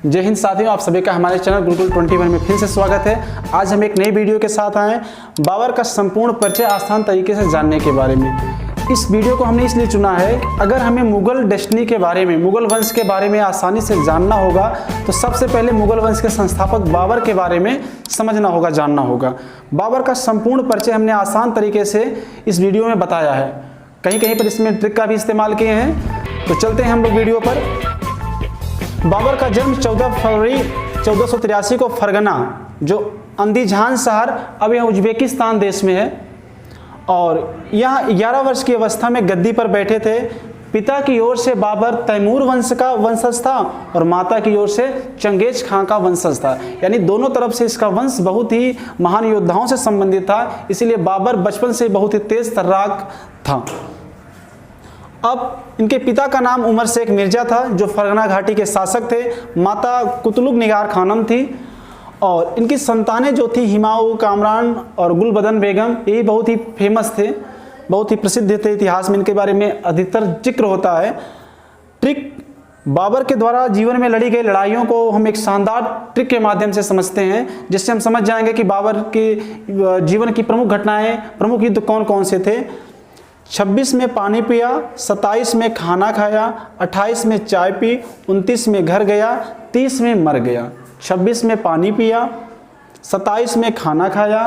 जय हिंद साथियों, आप सभी का हमारे चैनल गुरुकुल 21 में फिर से स्वागत है। आज हम एक नई वीडियो के साथ आए बाबर का संपूर्ण परिचय आसान तरीके से जानने के बारे में। इस वीडियो को हमने इसलिए चुना है, अगर हमें मुगल डेस्टिनी के बारे में, मुगल वंश के बारे में आसानी से जानना होगा तो सबसे पहले मुगल वंश के संस्थापक बाबर के बारे में समझना होगा, जानना होगा। बाबर का संपूर्ण परिचय हमने आसान तरीके से इस वीडियो में बताया है, कहीं कहीं पर इसमें ट्रिक का भी इस्तेमाल किए हैं। तो चलते हैं हम लोग वीडियो पर। बाबर का जन्म 14 फरवरी 1483 को फरगना, जो अंदीजान शहर अब यह उज्बेकिस्तान देश में है, और यहाँ 11 वर्ष की अवस्था में गद्दी पर बैठे थे। पिता की ओर से बाबर तैमूर वंश का वंशज था और माता की ओर से चंगेज खां का वंशज था, यानी दोनों तरफ से इसका वंश बहुत ही महान योद्धाओं से संबंधित था। इसीलिए बाबर बचपन से बहुत ही तेज तर्राक था। अब इनके पिता का नाम उमर शेख मिर्जा था, जो फरगना घाटी के शासक थे। माता कुतलुग निगार खानम थी और इनकी संतानें जो थी हिमाऊ, कामरान और गुलबदन बेगम, यही बहुत ही फेमस थे, बहुत ही प्रसिद्ध थे। इतिहास में इनके बारे में अधिकतर जिक्र होता है। ट्रिक बाबर के द्वारा जीवन में लड़ी गई लड़ाइयों को हम एक शानदार ट्रिक के माध्यम से समझते हैं, जिससे हम समझ जाएंगे कि बाबर के जीवन की प्रमुख घटनाएं, प्रमुख युद्ध कौन कौन से थे। 26 में पानी पिया, 27 में खाना खाया, 28 में चाय पी, 29 में घर गया, 30 में मर गया। 26 में पानी पिया, 27 में खाना खाया,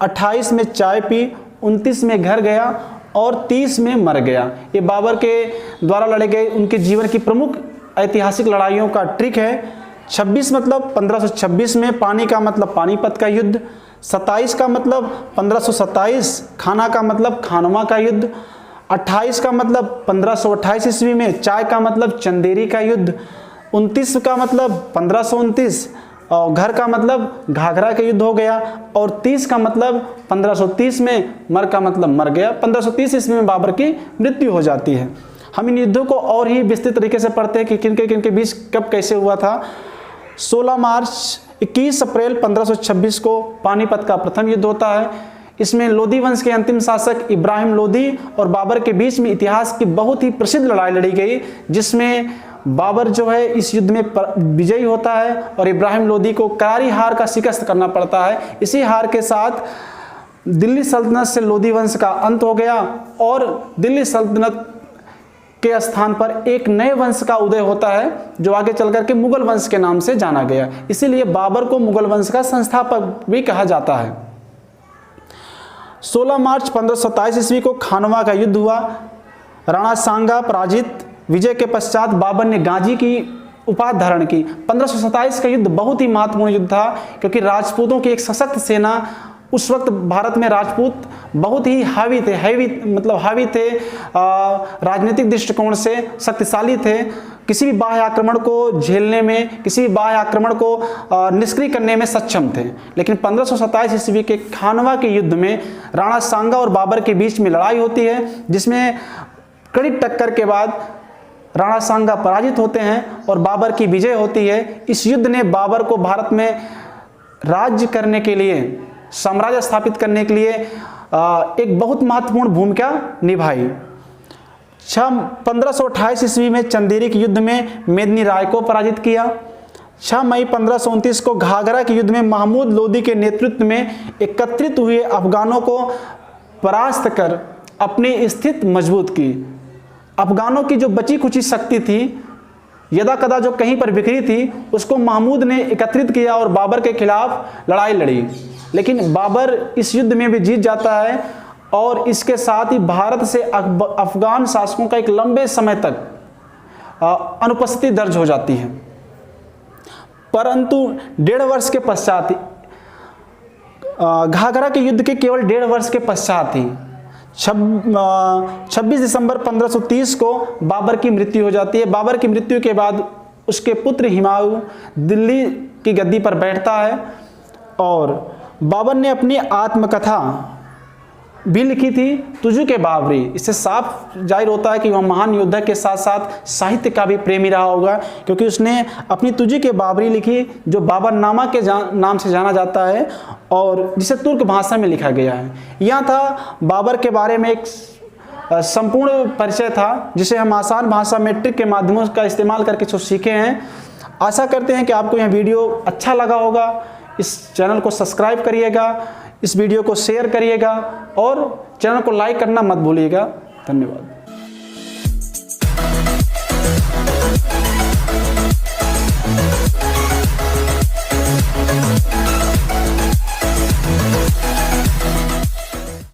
28 में चाय पी, 29 में घर गया और 30 में मर गया। ये बाबर के द्वारा लड़े गए उनके जीवन की प्रमुख ऐतिहासिक लड़ाइयों का ट्रिक है। 26 मतलब 1526 में, पानी का मतलब पानीपत का युद्ध, 27 का मतलब 1527, खाना का मतलब खानवा का युद्ध, 28 का मतलब 1528 ईस्वी में चाय का मतलब चंदेरी का युद्ध, 29 का मतलब 1529 और घर का मतलब घाघरा का युद्ध हो गया, और 30 का मतलब 1530 में, मर का मतलब मर गया। 1530 ईस्वी में बाबर की मृत्यु हो जाती है। हम इन युद्धों को और ही विस्तृत तरीके से पढ़ते हैं कि किनके बीच कब कैसे हुआ था। 16 मार्च 21 अप्रैल 1526 को पानीपत का प्रथम युद्ध होता है। इसमें लोधी वंश के अंतिम शासक इब्राहिम लोधी और बाबर के बीच में इतिहास की बहुत ही प्रसिद्ध लड़ाई लड़ी गई, जिसमें बाबर जो है इस युद्ध में विजयी होता है और इब्राहिम लोधी को करारी हार का शिकस्त करना पड़ता है। इसी हार के साथ दिल्ली सल्तनत से लोधी वंश का अंत हो गया और दिल्ली सल्तनत के स्थान पर एक नए वंश का उदय होता है, जो आगे चल करके मुगल वंश के नाम से जाना गया। इसीलिए बाबर को मुगल वंश का संस्थापक भी कहा जाता है। 16 मार्च 1527 ईस्वी को खानवा का युद्ध हुआ। राणा सांगा पराजित। विजय के पश्चात बाबर ने गाजी की उपाधि धारण की। 1527 का युद्ध बहुत ही महत्वपूर्ण युद्ध था, क्योंकि राजपूतों की एक सशक्त सेना, उस वक्त भारत में राजपूत बहुत ही हावी थे, राजनीतिक दृष्टिकोण से शक्तिशाली थे। किसी भी बाह्य आक्रमण को झेलने में, किसी भी बाह्य आक्रमण को निष्क्रिय करने में सक्षम थे। लेकिन 1527 ईस्वी के खानवा के युद्ध में राणा सांगा और बाबर के बीच में लड़ाई होती है, जिसमें कड़ी टक्कर के बाद राणा सांगा पराजित होते हैं और बाबर की विजय होती है। इस युद्ध ने बाबर को भारत में राज्य करने के लिए, साम्राज्य स्थापित करने के लिए एक बहुत महत्वपूर्ण भूमिका निभाई। 1528 ईस्वी में चंदेरी के युद्ध में मेदिनी राय को पराजित किया। 6 मई 1529 को घाघरा के युद्ध में महमूद लोदी के नेतृत्व में एकत्रित हुए अफगानों को परास्त कर अपनी स्थिति मजबूत की। अफगानों की जो बची खुची शक्ति थी, यदा कदा जो कहीं पर बिखरी थी, उसको महमूद ने एकत्रित किया और बाबर के खिलाफ लड़ाई लड़ी। लेकिन बाबर इस युद्ध में भी जीत जाता है और इसके साथ ही भारत से अफगान शासकों का एक लंबे समय तक अनुपस्थिति दर्ज हो जाती है। परंतु 1.5 वर्ष के पश्चात, घाघरा के युद्ध के केवल 1.5 वर्ष के पश्चात ही 26 दिसंबर 1530 को बाबर की मृत्यु हो जाती है। बाबर की मृत्यु के बाद उसके पुत्र हिमायू दिल्ली की गद्दी पर बैठता है और बाबर ने अपनी आत्मकथा भी लिखी थी, तुझु के बाबरी। इससे साफ जाहिर होता है कि वह महान योद्धा के साथ साथ साहित्य का भी प्रेमी रहा होगा, क्योंकि उसने अपनी तुझु के बाबरी लिखी, जो बाबरनामा के नाम से जाना जाता है और जिसे तुर्क भाषा में लिखा गया है। यह था बाबर के बारे में एक संपूर्ण परिचय था, जिसे हम आसान भाषा में ट्रिक के माध्यमों का इस्तेमाल करके जो सीखे हैं। आशा करते हैं कि आपको यह वीडियो अच्छा लगा होगा। इस चैनल को सब्सक्राइब करिएगा, इस वीडियो को शेयर करिएगा और चैनल को लाइक करना मत भूलिएगा। धन्यवाद।